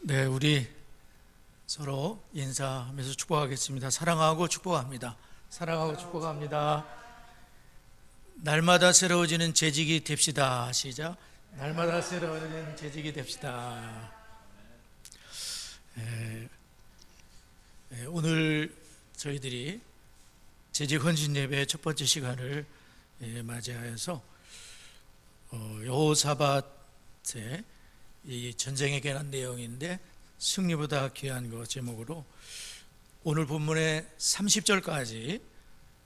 네, 우리 서로 인사하면서 축복하겠습니다. 사랑하고 축복합니다. 사랑하고 축복합니다. 날마다 새로워지는 재직이 됩시다. 시작. 날마다 새로워지는 재직이 됩시다. 오늘 저희들이 재직 헌신 예배 첫 번째 시간을 맞이하여서 여호사밧의 이 전쟁에 관한 내용인데 승리보다 귀한 것 제목으로 오늘 본문의 30절까지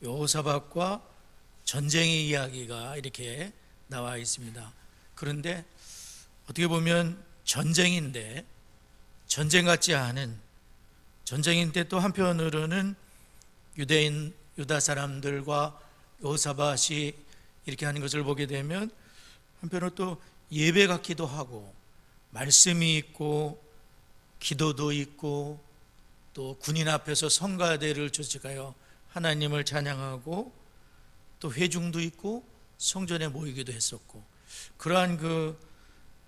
여호사밧과 전쟁의 이야기가 이렇게 나와 있습니다. 그런데 어떻게 보면 전쟁인데 전쟁 같지 않은 전쟁인데 또 한편으로는 유다 사람들과 여호사밧이 이렇게 하는 것을 보게 되면 한편으로 또 예배 같기도 하고 말씀이 있고 기도도 있고 또 군인 앞에서 성가대를 조직하여 하나님을 찬양하고 또 회중도 있고 성전에 모이기도 했었고 그러한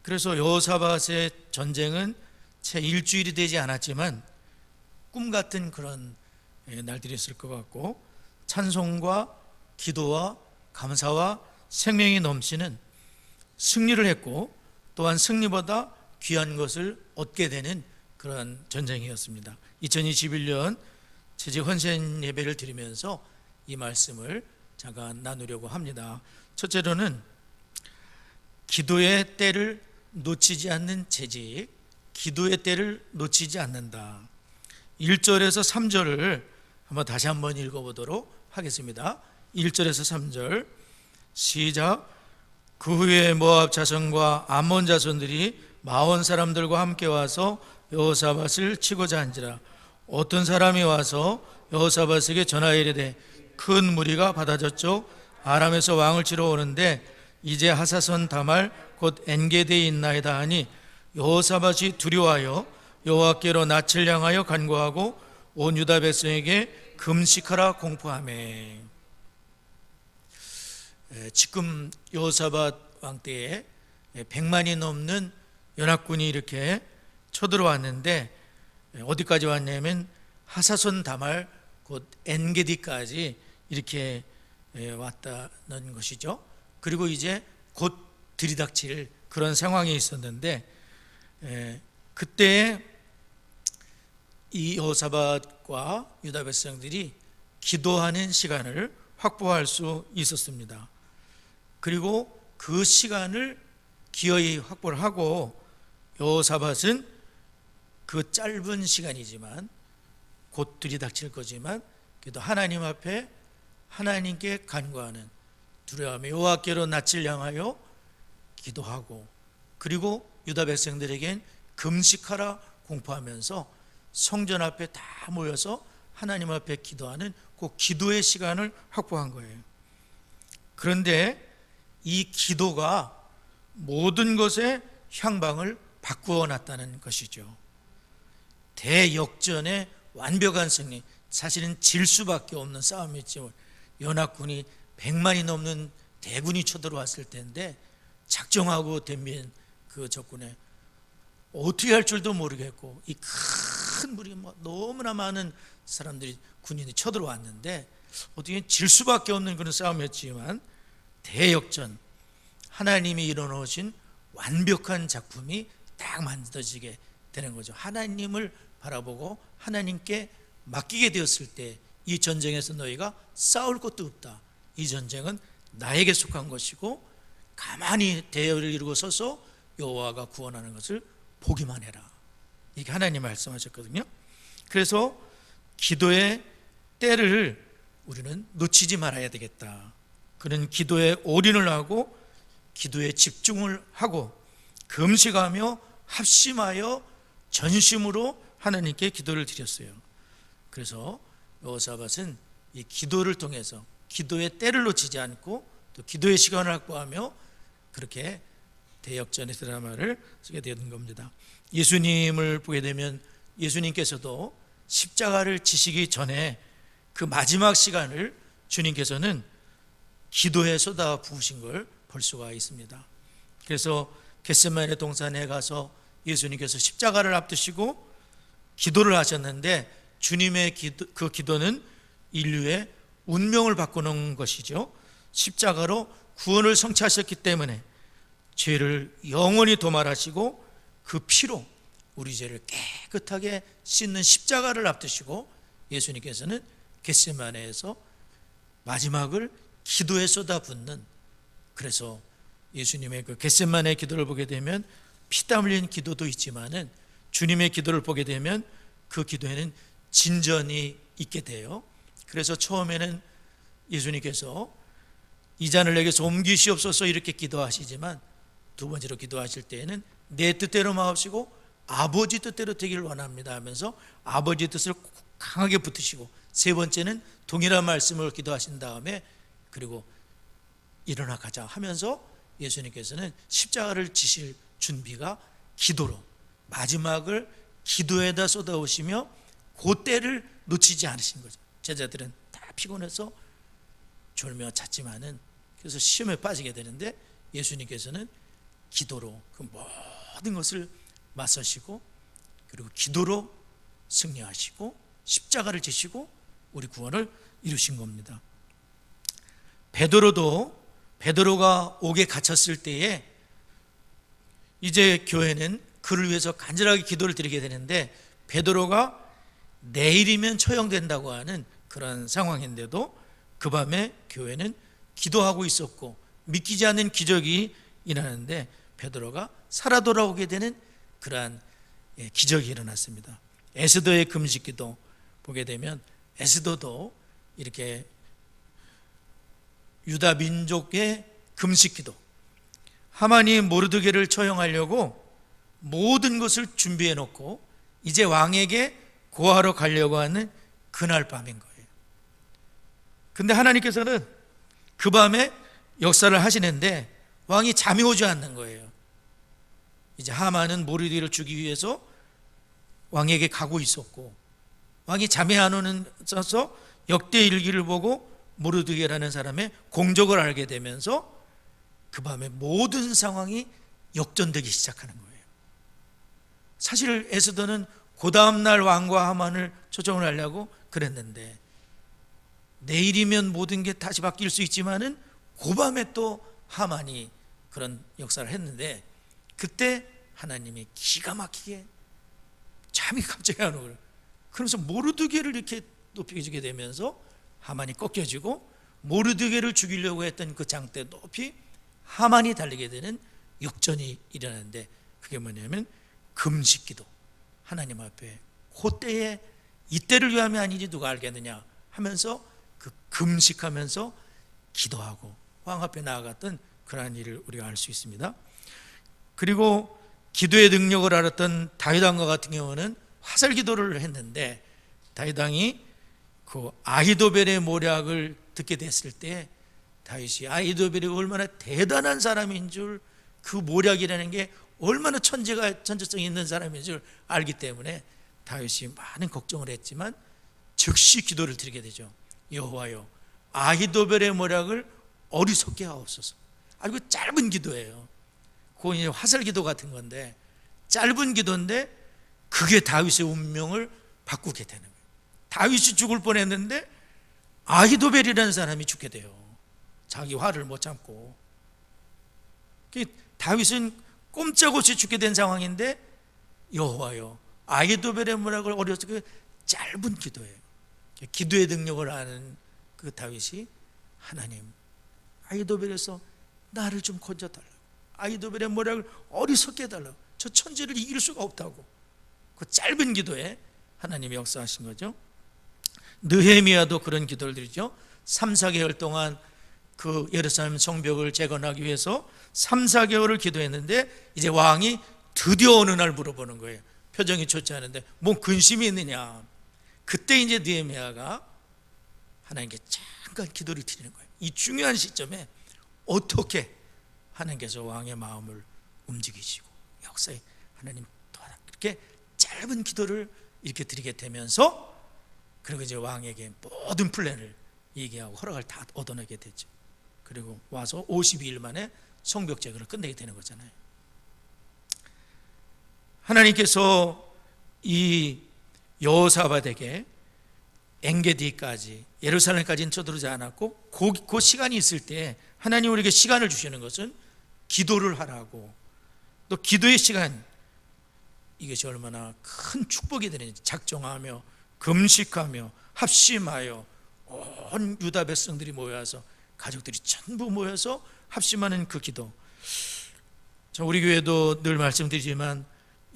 그래서 여호사밧의 전쟁은 채 일주일이 되지 않았지만 꿈 같은 그런 날들이 있을 것 같고 찬송과 기도와 감사와 생명이 넘치는 승리를 했고 또한 승리보다 귀한 것을 얻게 되는 그런 전쟁이었습니다. 2021년 재직 헌신 예배를 드리면서 이 말씀을 잠깐 나누려고 합니다. 첫째로는 기도의 때를 놓치지 않는 재직, 기도의 때를 놓치지 않는다. 1절에서 3절을 다시 한번 읽어보도록 하겠습니다. 1절에서 3절 시작. 그 후에 모압 자손과 암몬 자손들이 마온 사람들과 함께 와서 여호사밧을 치고자 한지라. 어떤 사람이 와서 여호사밧에게 전하여 이르되 큰 무리가 받아졌죠. 아람에서 왕을 치러 오는데 이제 하사손 다말 곧 엔게디에 있나이다 하니 여호사밧이 두려워하여 여호와께로 낯을 향하여 간구하고 온 유다 백성에게 금식하라 공포하매. 지금 여호사밧 왕 때에 100만이 넘는 연합군이 이렇게 쳐들어왔는데 어디까지 왔냐면 하사손 다말 곧 엔게디까지 이렇게 왔다는 것이죠. 그리고 이제 곧 들이닥칠 그런 상황이 있었는데 그때 이 여호사밧과 유다 백성들이 기도하는 시간을 확보할 수 있었습니다. 그리고 그 시간을 기어이 확보를 하고 여호사밧은 그 짧은 시간이지만 곧 들이닥칠 거지만 그래도 하나님 앞에 하나님께 간구하는 두려워하며 여호와께로 낯을 향하여 기도하고 그리고 유다 백성들에겐 금식하라 공포하면서 성전 앞에 다 모여서 하나님 앞에 기도하는 그 기도의 시간을 확보한 거예요. 그런데 이 기도가 모든 것의 향방을 바꾸어 놨다는 것이죠. 대역전의 완벽한 승리, 사실은 질 수밖에 없는 싸움이었지만 연합군이 100만이 넘는 대군이 쳐들어왔을 텐데 작정하고 덤빈 그 적군에 어떻게 할 줄도 모르겠고 이 큰 무리 너무나 많은 사람들이 군인이 쳐들어왔는데 어떻게 질 수밖에 없는 그런 싸움이었지만 대역전, 하나님이 이뤄놓으신 완벽한 작품이 딱 만들어지게 되는 거죠. 하나님을 바라보고 하나님께 맡기게 되었을 때 이 전쟁에서 너희가 싸울 것도 없다. 이 전쟁은 나에게 속한 것이고 가만히 대열을 이루고 서서 여호와가 구원하는 것을 보기만 해라. 이게 하나님 말씀하셨거든요. 그래서 기도의 때를 우리는 놓치지 말아야 되겠다. 그는 기도에 올인을 하고 기도에 집중을 하고 금식하며 합심하여 전심으로 하나님께 기도를 드렸어요. 그래서 여호사밧은 이 기도를 통해서 기도의 때를 놓치지 않고 또 기도의 시간을 확보하며 그렇게 대역전의 드라마를 쓰게 되는 겁니다. 예수님을 보게 되면 예수님께서도 십자가를 지시기 전에 그 마지막 시간을 주님께서는 기도에 쏟아 부으신 걸 볼 수가 있습니다. 그래서 겟세마네 동산에 가서 예수님께서 십자가를 앞두시고 기도를 하셨는데 주님의 그 기도는 인류의 운명을 바꾸는 것이죠. 십자가로 구원을 성취하셨기 때문에 죄를 영원히 도말하시고 그 피로 우리 죄를 깨끗하게 씻는 십자가를 앞두시고 예수님께서는 겟세마네에서 마지막을 기도에 쏟아붓는, 그래서 예수님의 그 겟세마네 기도를 보게 되면 피땀 흘린 기도도 있지만은 주님의 기도를 보게 되면 그 기도에는 진전이 있게 돼요. 그래서 처음에는 예수님께서 이 잔을 내게서 옮기시옵소서 이렇게 기도하시지만 두 번째로 기도하실 때에는 내 뜻대로 마옵시고 아버지 뜻대로 되기를 원합니다 하면서 아버지 뜻을 강하게 붙으시고, 세 번째는 동일한 말씀을 기도하신 다음에 그리고 일어나 가자 하면서 예수님께서는 십자가를 지실 준비가 기도로 마지막을 기도에다 쏟아오시며 그 때를 놓치지 않으신 거죠. 제자들은 다 피곤해서 졸며 잤지만은 그래서 시험에 빠지게 되는데 예수님께서는 기도로 그 모든 것을 맞서시고 그리고 기도로 승리하시고 십자가를 지시고 우리 구원을 이루신 겁니다. 베드로가 옥에 갇혔을 때에 이제 교회는 그를 위해서 간절하게 기도를 드리게 되는데 베드로가 내일이면 처형된다고 하는 그런 상황인데도 그 밤에 교회는 기도하고 있었고 믿기지 않는 기적이 일어나는데 베드로가 살아 돌아오게 되는 그러한 기적이 일어났습니다. 에스더의 금식기도 보게 되면 에스더도 이렇게 유다 민족의 금식기도, 하만이 모르드게를 처형하려고 모든 것을 준비해 놓고 이제 왕에게 고하러 가려고 하는 그날 밤인 거예요. 근데 하나님께서는 그 밤에 역사를 하시는데 왕이 잠이 오지 않는 거예요. 이제 하만은 모르드게를 죽이기 위해서 왕에게 가고 있었고 왕이 잠이 안 오는 서서 역대 일기를 보고 모르드게라는 사람의 공적을 알게 되면서 그 밤에 모든 상황이 역전되기 시작하는 거예요. 사실 에스더는 그 다음날 왕과 하만을 초청을 하려고 그랬는데 내일이면 모든 게 다시 바뀔 수 있지만은 그 밤에 또 하만이 그런 역사를 했는데 그때 하나님이 기가 막히게 잠이 갑자기 안 오고 그러면서 모르드게를 이렇게 높이 주게 되면서 하만이 꺾여지고 모르드게를 죽이려고 했던 그 장대 높이 하만이 달리게 되는 역전이 일어나는데 그게 뭐냐면 금식기도, 하나님 앞에 그때에 이때를 위함이 아니지 누가 알겠느냐 하면서 그 금식하면서 기도하고 왕 앞에 나아갔던 그러한 일을 우리가 알 수 있습니다. 그리고 기도의 능력을 알았던 다윗 왕과 같은 경우는 화살 기도를 했는데 다윗 왕이 그 아히도벨의 모략을 듣게 됐을 때 다윗이 아히도벨이 얼마나 대단한 사람인 줄, 그 모략이라는 게 얼마나 천재성이 있는 사람인 줄 알기 때문에 다윗이 많은 걱정을 했지만 즉시 기도를 드리게 되죠. 여호와여, 아히도벨의 모략을 어리석게 하옵소서. 아주 짧은 기도예요. 그건 이제 화살 기도 같은 건데 짧은 기도인데 그게 다윗의 운명을 바꾸게 되는 거예요. 다윗이 죽을 뻔했는데 아히도벨이라는 사람이 죽게 돼요. 자기 화를 못 참고. 다윗은 꼼짝없이 죽게 된 상황인데 여호와여, 아히도벨의 모략을 어리석게, 짧은 기도예요. 기도의 능력을 아는 그 다윗이 하나님, 아히도벨에서 나를 좀 건져달라고, 아히도벨의 모략을 어리석게 해달라고, 저 천재를 이길 수가 없다고 그 짧은 기도에 하나님이 역사하신 거죠. 느헤미야도 그런 기도를 드리죠. 3, 4개월 동안 그 예루살렘 성벽을 재건하기 위해서 3, 4개월을 기도했는데 이제 왕이 드디어 어느 날 물어보는 거예요. 표정이 좋지 않은데 뭔 근심이 있느냐. 그때 이제 느헤미야가 하나님께 잠깐 기도를 드리는 거예요. 이 중요한 시점에 어떻게 하나님께서 왕의 마음을 움직이시고 역사에 하나님 이렇게 짧은 기도를 이렇게 드리게 되면서 그리고 이제 왕에게 모든 플랜을 얘기하고 허락을 다 얻어내게 됐죠. 그리고 와서 52일 만에 성벽 재건을 끝내게 되는 거잖아요. 하나님께서 이 여호사밧에게 엔게디까지 예루살렘까지는 쳐들어오지 않았고 그 시간이 있을 때 하나님 우리에게 시간을 주시는 것은 기도를 하라고, 또 기도의 시간, 이것이 얼마나 큰 축복이 되는지 작정하며 금식하며 합심하여 온 유다 백성들이 모여서, 가족들이 전부 모여서 합심하는 그 기도. 우리 교회도 늘 말씀드리지만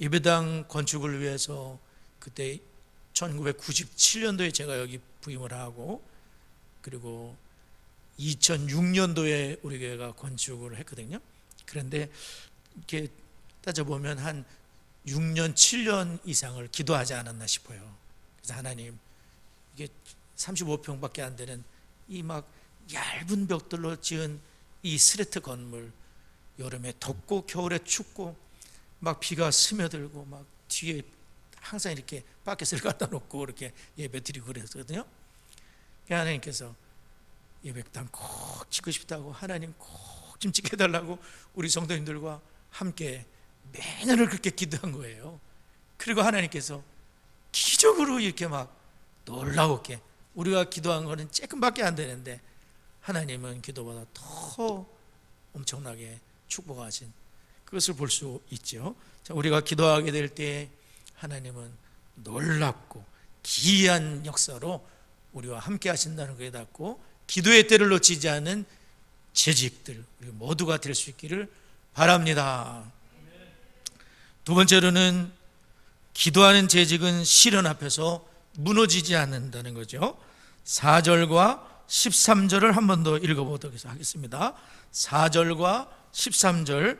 예배당 건축을 위해서 그때 1997년도에 제가 여기 부임을 하고, 그리고 2006년도에 우리 교회가 건축을 했거든요. 그런데 이렇게 따져보면 한 6년, 7년 이상을 기도하지 않았나 싶어요. 그래서 하나님, 이게 35평밖에 안 되는 이 막 얇은 벽돌로 지은 이 스레트 건물, 여름에 덥고 겨울에 춥고 막 비가 스며들고 막 뒤에 항상 이렇게 바켓을 갖다 놓고 이렇게 예배 드리고 그랬거든요. 하나님께서 예배당 꼭 짓고 싶다고, 하나님 꼭 좀 지켜달라고 우리 성도님들과 함께 매년을 그렇게 기도한 거예요. 그리고 하나님께서 기적으로 이렇게 막 놀라웠게, 우리가 기도한 거는 조금밖에 안 되는데 하나님은 기도보다 더 엄청나게 축복하신 그것을 볼 수 있죠. 우리가 기도하게 될 때 하나님은 놀랍고 기이한 역사로 우리와 함께 하신다는 것에 닿고, 기도의 때를 놓치지 않는 재직들 우리 모두가 될 수 있기를 바랍니다. 두 번째로는 기도하는 재직은 시련 앞에서 무너지지 않는다는 거죠. 4절과 13절을 한 번 더 읽어보도록 하겠습니다. 4절과 13절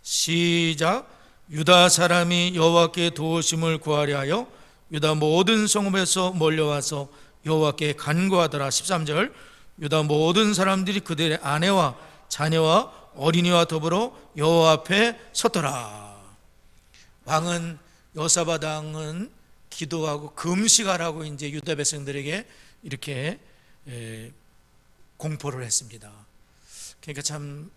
시작. 유다 사람이 여호와께 도우심을 구하려 하여 유다 모든 성읍에서 몰려와서 여호와께 간구하더라. 13절. 유다 모든 사람들이 그들의 아내와 자녀와 어린이와 더불어 여호와 앞에 섰더라. 왕은, 여호사밧 왕은 기도하고 금식하라고 이제 유다 백성들에게 이렇게 공포를 했습니다. 그러니까 참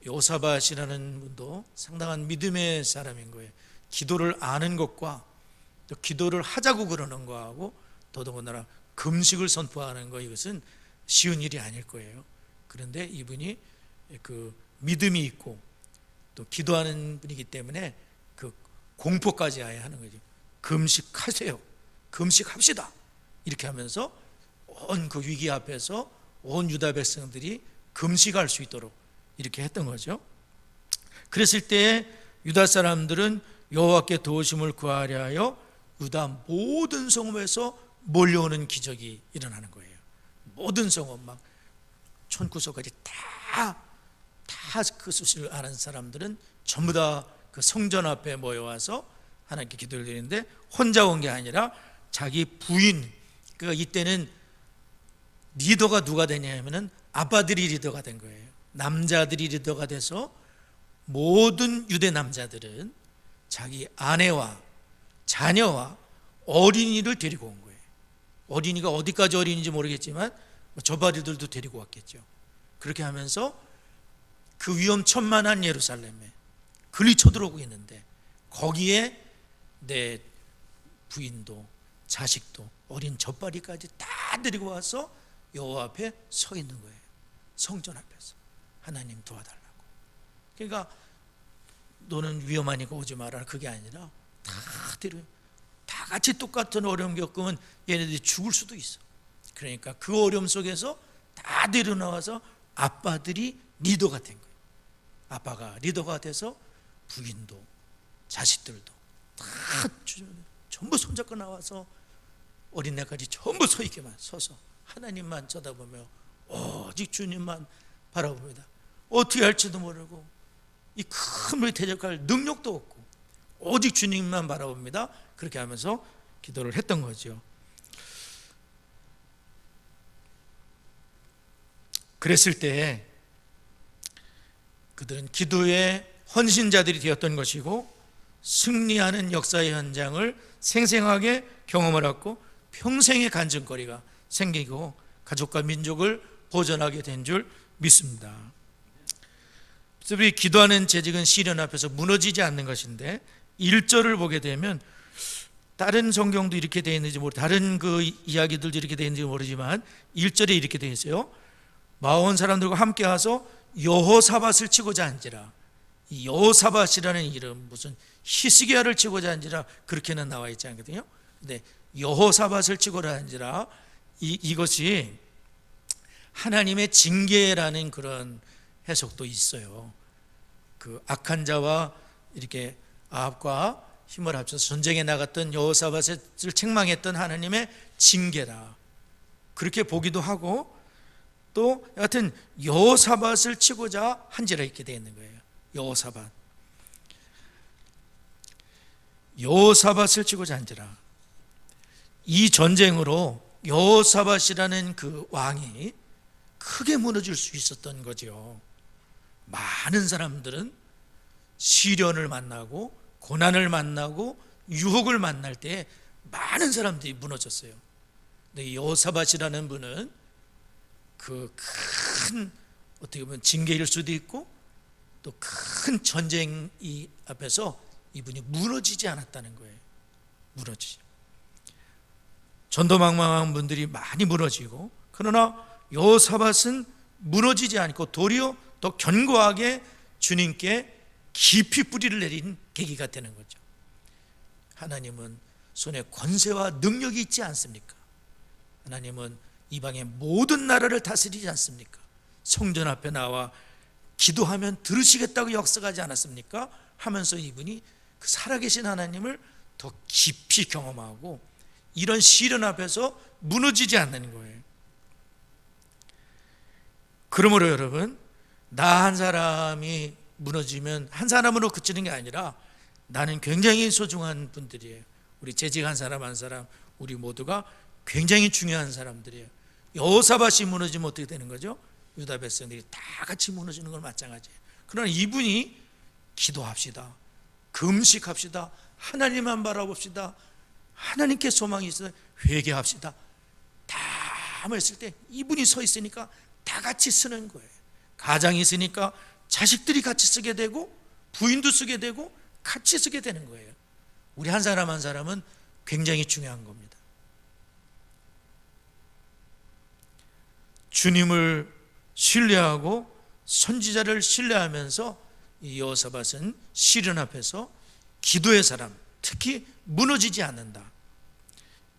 여호사밧이라는 분도 상당한 믿음의 사람인 거예요. 기도를 아는 것과 또 기도를 하자고 그러는 거하고 더더군다나 금식을 선포하는 거, 이것은 쉬운 일이 아닐 거예요. 그런데 이분이 그 믿음이 있고 또 기도하는 분이기 때문에 그 공포까지 아예 하는 거죠. 금식하세요, 금식합시다, 이렇게 하면서 온 그 위기 앞에서 온 유다 백성들이 금식할 수 있도록 이렇게 했던 거죠. 그랬을 때 유다 사람들은 여호와께 도우심을 구하려 하여 유다 모든 성읍에서 몰려오는 기적이 일어나는 거예요. 모든 성읍, 막 촌구석까지 다 그 수식을 아는 사람들은 전부 다 그 성전 앞에 모여와서 하나님께 기도를 드리는데, 혼자 온 게 아니라 자기 부인, 그러니까 이때는 리더가 누가 되냐면은 아빠들이 리더가 된 거예요. 남자들이 리더가 돼서 모든 유대 남자들은 자기 아내와 자녀와 어린이를 데리고 온 거예요. 어린이가 어디까지 어린이인지 모르겠지만 저바리들도 데리고 왔겠죠. 그렇게 하면서 그 위험천만한 예루살렘에 글이 쳐들어오고 있는데, 거기에 내 부인도 자식도 어린 젖바리까지 다 데리고 와서 여호와 앞에 서 있는 거예요. 성전 앞에서 하나님 도와달라고. 그러니까 너는 위험하니까 오지 마라, 그게 아니라 다 같이 똑같은 어려움 겪으면 얘네들이 죽을 수도 있어. 그러니까 그 어려움 속에서 다 데려나와서 아빠들이 리더가 된 거예요. 아빠가 리더가 돼서 부인도 자식들도 다 전부 손잡고 나와서 어린애까지 전부 서 있게만 서서 하나님만 쳐다보며 오직 주님만 바라봅니다. 어떻게 할지도 모르고 이 큰 물에 대적할 능력도 없고 오직 주님만 바라봅니다. 그렇게 하면서 기도를 했던 거죠. 그랬을 때 그들은 기도의 헌신자들이 되었던 것이고, 승리하는 역사의 현장을 생생하게 경험을 하고 평생의 간증거리가 생기고 가족과 민족을 보존하게 된 줄 믿습니다. 우리 기도하는 재직은 시련 앞에서 무너지지 않는 것인데, 1절을 보게 되면 다른 성경도 이렇게 되어 있는지 다른 그 이야기들도 이렇게 되어 있는지 모르지만 1절에 이렇게 되어 있어요. 마온 사람들과 함께 와서 여호사밧을 치고자 한지라. 이 여호사밧이라는 이름, 무슨 히스기야를 치고자 한지라 그렇게는 나와 있지 않거든요. 근데 여호사밧을 치고자 한지라, 이것이 하나님의 징계라는 그런 해석도 있어요. 그 악한 자와 이렇게 아합과 힘을 합쳐서 전쟁에 나갔던 여호사밧을 책망했던 하나님의 징계라, 그렇게 보기도 하고, 또 여하튼 여호사밧을 치고자 한지라 이렇게 되어 있는 거예요. 여호사밧을 치고자 한지라. 이 전쟁으로 여호사밧이라는 그 왕이 크게 무너질 수 있었던 거죠. 많은 사람들은 시련을 만나고 고난을 만나고 유혹을 만날 때 많은 사람들이 무너졌어요. 근데 여호사밧이라는 분은 그 큰, 어떻게 보면 징계일 수도 있고 또 큰 전쟁 앞에서 이분이 무너지지 않았다는 거예요. 무너지죠. 전도망망한 분들이 많이 무너지고, 그러나 여호사밧은 무너지지 않고 도리어 더 견고하게 주님께 깊이 뿌리를 내린 계기가 되는 거죠. 하나님은 손에 권세와 능력이 있지 않습니까? 하나님은 이방의 모든 나라를 다스리지 않습니까? 성전 앞에 나와 기도하면 들으시겠다고 약속하지 않았습니까? 하면서 이분이 그 살아계신 하나님을 더 깊이 경험하고 이런 시련 앞에서 무너지지 않는 거예요. 그러므로 여러분, 나 한 사람이 무너지면 한 사람으로 그치는 게 아니라 나는 굉장히 소중한 분들이에요. 우리 재직 한 사람 한 사람, 우리 모두가 굉장히 중요한 사람들이에요. 여호사밧이 무너지면 어떻게 되는 거죠? 유다 백성들이 다 같이 무너지는 건 마찬가지예요. 그러나 이분이 기도합시다, 금식합시다, 하나님만 바라봅시다, 하나님께 소망이 있어요, 회개합시다, 다 했을 때 이분이 서 있으니까 다 같이 쓰는 거예요. 가장이 있으니까 자식들이 같이 쓰게 되고 부인도 쓰게 되고 같이 쓰게 되는 거예요. 우리 한 사람 한 사람은 굉장히 중요한 겁니다. 주님을 신뢰하고 선지자를 신뢰하면서 이 여호사밧은 시련 앞에서 기도의 사람, 특히 무너지지 않는다.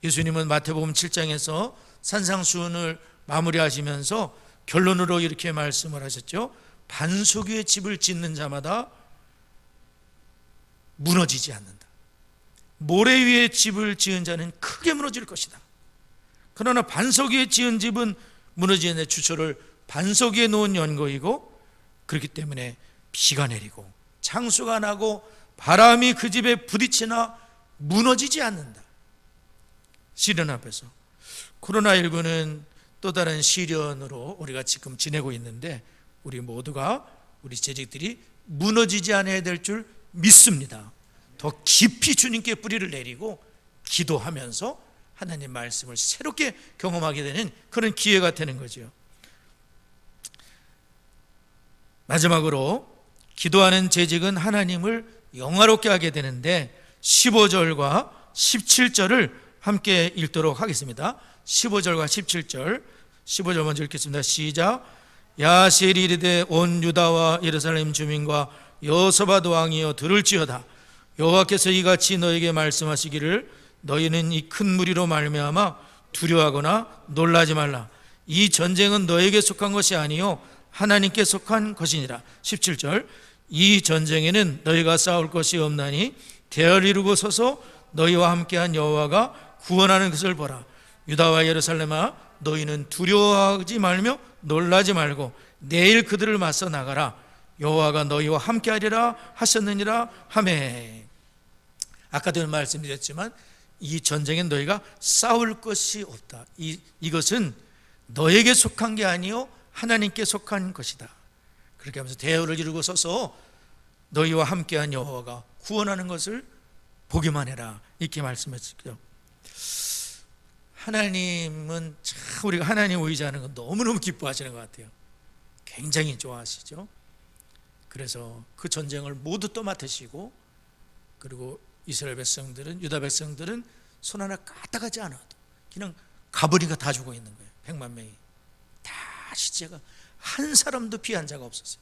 예수님은 마태복음 7장에서 산상수훈을 마무리하시면서 결론으로 이렇게 말씀을 하셨죠. 반석 위에 집을 짓는 자마다 무너지지 않는다. 모래 위에 집을 지은 자는 크게 무너질 것이다. 그러나 반석 위에 지은 집은 무너지지 않는, 주초를 반석 위에 놓은 연고이고, 그렇기 때문에 비가 내리고 창수가 나고 바람이 그 집에 부딪히나 무너지지 않는다. 시련 앞에서. 코로나19는 또 다른 시련으로 우리가 지금 지내고 있는데, 우리 모두가, 우리 재직들이 무너지지 않아야 될 줄 믿습니다. 더 깊이 주님께 뿌리를 내리고 기도하면서 하나님 말씀을 새롭게 경험하게 되는 그런 기회가 되는 거죠. 마지막으로, 기도하는 재직은 하나님을 영화롭게 하게 되는데 15절과 17절을 함께 읽도록 하겠습니다. 15절과 17절, 15절 먼저 읽겠습니다. 시작. 야셀이 이르되 온 유다와 예루살렘 주민과 여호사밧 왕이여 들을지어다. 여호와께서 이같이 너에게 말씀하시기를 너희는 이 큰 무리로 말미암아 두려워하거나 놀라지 말라. 이 전쟁은 너에게 속한 것이 아니요 하나님께 속한 것이니라. 17절. 이 전쟁에는 너희가 싸울 것이 없나니 대를 이루고 서서 너희와 함께한 여호와가 구원하는 것을 보라. 유다와 예루살렘아 너희는 두려워하지 말며 놀라지 말고 내일 그들을 맞서 나가라. 여호와가 너희와 함께하리라 하셨느니라 하매. 아까도 말씀드렸지만 이 전쟁엔 너희가 싸울 것이 없다. 이것은 너에게 속한 게 아니요 하나님께 속한 것이다. 그렇게 하면서 대열을 이루고 서서 너희와 함께한 여호와가 구원하는 것을 보기만 해라, 이렇게 말씀했죠. 하나님은 참 우리가 하나님 의지하는 거 너무너무 기뻐하시는 것 같아요. 굉장히 좋아하시죠. 그래서 그 전쟁을 모두 또 맡으시고 그리고 이스라엘 백성들은, 유다 백성들은 손 하나 까딱하지 않아도 그냥 가버리가 다 죽어 있는 거예요. 100만 명이 다 시체가, 한 사람도 피한 자가 없었어요.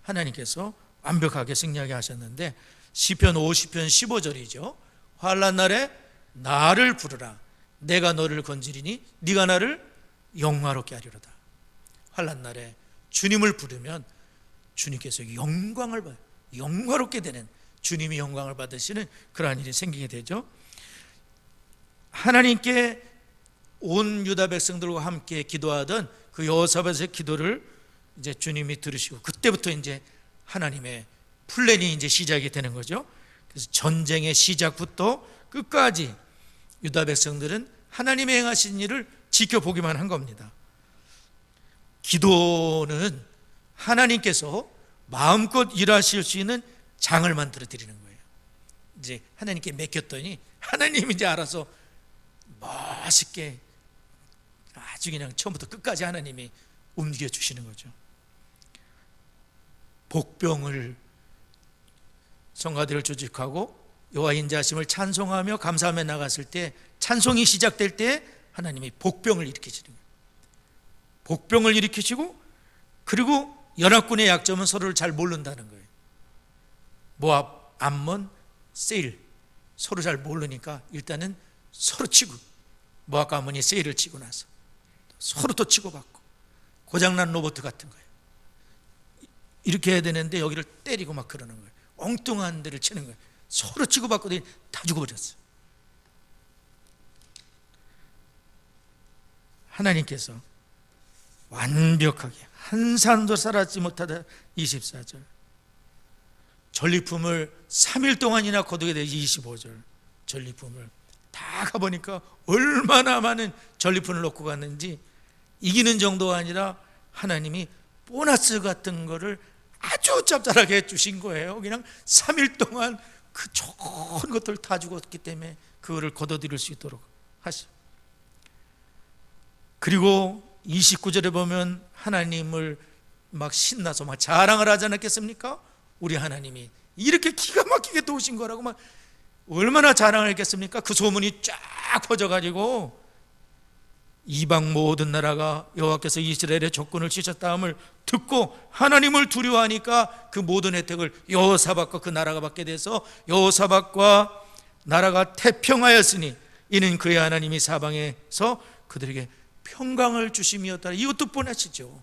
하나님께서 완벽하게 승리하게 하셨는데, 시편 50편 15절이죠. 환난 날에 나를 부르라, 내가 너를 건지리니 네가 나를 영화롭게 하리로다. 환난 날에 주님을 부르면 주님께서 영광을 받아요. 영화롭게 되는, 주님이 영광을 받으시는 그러한 일이 생기게 되죠. 하나님께 온 유다 백성들과 함께 기도하던 그 여호사밧의 기도를 이제 주님이 들으시고, 그때부터 이제 하나님의 플랜이 이제 시작이 되는 거죠. 그래서 전쟁의 시작부터 끝까지 유다 백성들은 하나님의 행하신 일을 지켜보기만 한 겁니다. 기도는 하나님께서 마음껏 일하실 수 있는 장을 만들어 드리는 거예요. 이제 하나님께 맡겼더니 하나님이 이제 알아서 멋있게 아주 그냥 처음부터 끝까지 하나님이 움직여 주시는 거죠. 복병을, 성가대를 조직하고 여호와 인자하심을 찬송하며 감사하며 나갔을 때, 찬송이 시작될 때 하나님이 복병을 일으키시는 거예요. 복병을 일으키시고, 그리고 연합군의 약점은 서로를 잘 모른다는 거예요. 모압, 암몬, 세일, 서로 잘 모르니까 일단은 서로 치고, 모압과 암몬이 세일을 치고 나서 서로 또 치고받고, 고장난 로봇 같은 거예요. 이렇게 해야 되는데 여기를 때리고 막 그러는 거예요. 엉뚱한 데를 치는 거예요. 서로 치고받고 다 죽어버렸어요. 하나님께서 완벽하게 한 사람도 살아지 못하다. 24절. 전리품을 3일 동안이나 거두게 되지. 25절. 전리품을 다 가보니까 얼마나 많은 전리품을 놓고 갔는지, 이기는 정도가 아니라 하나님이 보너스 같은 거를 아주 짭짤하게 해주신 거예요. 그냥 3일 동안 그 좋은 것들 다 죽었기 때문에 그거를 거둬들일 수 있도록 하시고, 그리고 29절에 보면 하나님을 막 신나서 막 자랑을 하지 않았겠습니까? 우리 하나님이 이렇게 기가 막히게 도우신 거라고 막 얼마나 자랑을 했겠습니까? 그 소문이 쫙 퍼져가지고 이방 모든 나라가 여호와께서 이스라엘의 조건을 치셨다함을 듣고 하나님을 두려워하니까 그 모든 혜택을 여호사밧과 그 나라가 받게 돼서 여호사밧과 나라가 태평하였으니 이는 그의 하나님이 사방에서 그들에게 평강을 주심이었다. 이것도 뻔하시죠.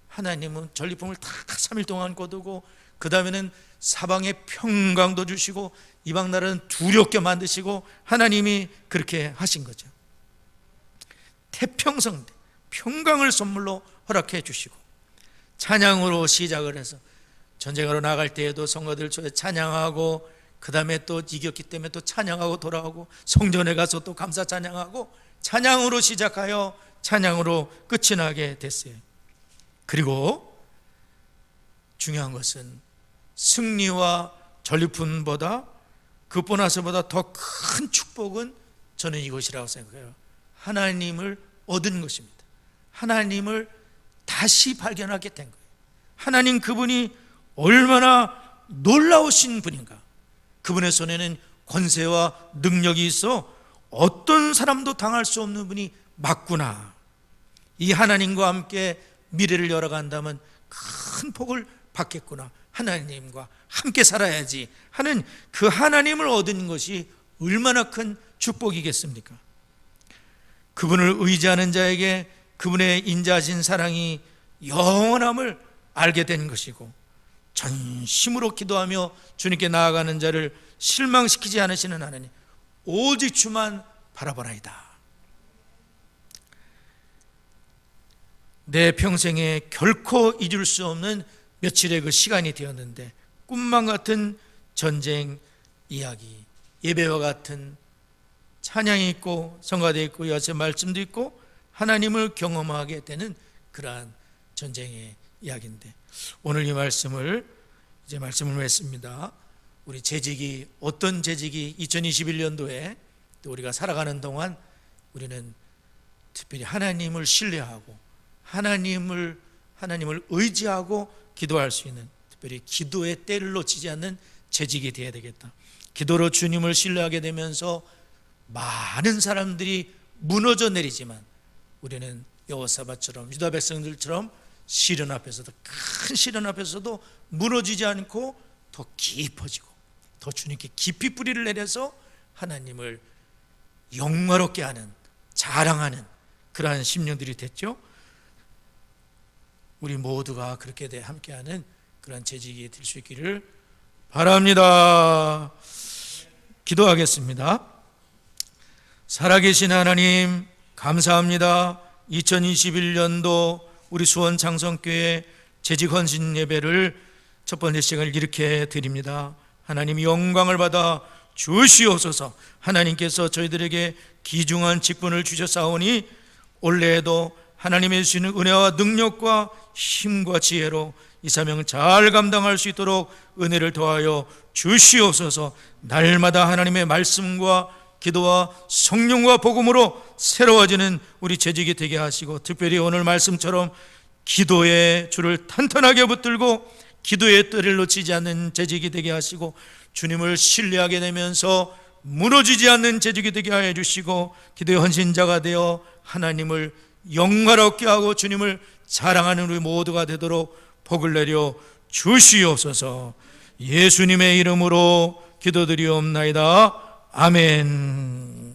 하나님은 전리품을 다 3일 동안 거두고, 그 다음에는 사방에 평강도 주시고 이방 나라는 두렵게 만드시고, 하나님이 그렇게 하신 거죠. 태평성대, 평강을 선물로 허락해 주시고, 찬양으로 시작을 해서 전쟁으로 나갈 때에도 성도들 초에 찬양하고, 그 다음에 또 이겼기 때문에 또 찬양하고 돌아오고, 성전에 가서 또 감사 찬양하고, 찬양으로 시작하여 찬양으로 끝이 나게 됐어요. 그리고 중요한 것은 승리와 전리품보다, 그 보너스보다 더 큰 축복은 저는 이것이라고 생각해요. 하나님을 얻은 것입니다. 하나님을 다시 발견하게 된 거예요. 하나님 그분이 얼마나 놀라우신 분인가. 그분의 손에는 권세와 능력이 있어 어떤 사람도 당할 수 없는 분이 맞구나. 이 하나님과 함께 미래를 열어간다면 큰 복을 받겠구나. 하나님과 함께 살아야지 하는 그 하나님을 얻은 것이 얼마나 큰 축복이겠습니까? 그분을 의지하는 자에게 그분의 인자하신 사랑이 영원함을 알게 된 것이고, 전심으로 기도하며 주님께 나아가는 자를 실망시키지 않으시는 하나님, 오직 주만 바라보나이다. 내 평생에 결코 잊을 수 없는 며칠의 그 시간이 되었는데, 꿈만 같은 전쟁 이야기, 예배와 같은 찬양이 있고 성가대 있고 여세 말씀도 있고 하나님을 경험하게 되는 그러한 전쟁의 이야기인데, 오늘 이 말씀을 했습니다. 우리 재직이, 어떤 재직이 2021년도에 또 우리가 살아가는 동안 우리는 특별히 하나님을 신뢰하고 하나님을 의지하고 기도할 수 있는, 특별히 기도의 때를 놓치지 않는 재직이 되어야 되겠다. 기도로 주님을 신뢰하게 되면서 많은 사람들이 무너져 내리지만 우리는 여호사밧처럼 유다 백성들처럼 시련 앞에서도, 큰 시련 앞에서도 무너지지 않고 더 깊어지고 더 주님께 깊이 뿌리를 내려서 하나님을 영화롭게 하는, 자랑하는 그러한 심령들이 됐죠. 우리 모두가 그렇게 함께하는 그런 재직이 될 수 있기를 바랍니다. 기도하겠습니다. 살아계신 하나님, 감사합니다. 2021년도 우리 수원 장성교회 재직 헌신 예배를 첫 번째 시간을 이렇게 드립니다. 하나님 영광을 받아 주시옵소서. 하나님께서 저희들에게 귀중한 직분을 주셨사오니 올해에도 하나님의 주시는 은혜와 능력과 힘과 지혜로 이 사명 잘 감당할 수 있도록 은혜를 더하여 주시옵소서. 날마다 하나님의 말씀과 기도와 성령과 복음으로 새로워지는 우리 재직이 되게 하시고, 특별히 오늘 말씀처럼 기도의 줄을 탄탄하게 붙들고 기도의 뜰을 놓치지 않는 재직이 되게 하시고, 주님을 신뢰하게 되면서 무너지지 않는 재직이 되게 하여 주시고, 기도의 헌신자가 되어 하나님을 영화롭게 하고 주님을 자랑하는 우리 모두가 되도록 복을 내려 주시옵소서. 예수님의 이름으로 기도드리옵나이다. 아멘.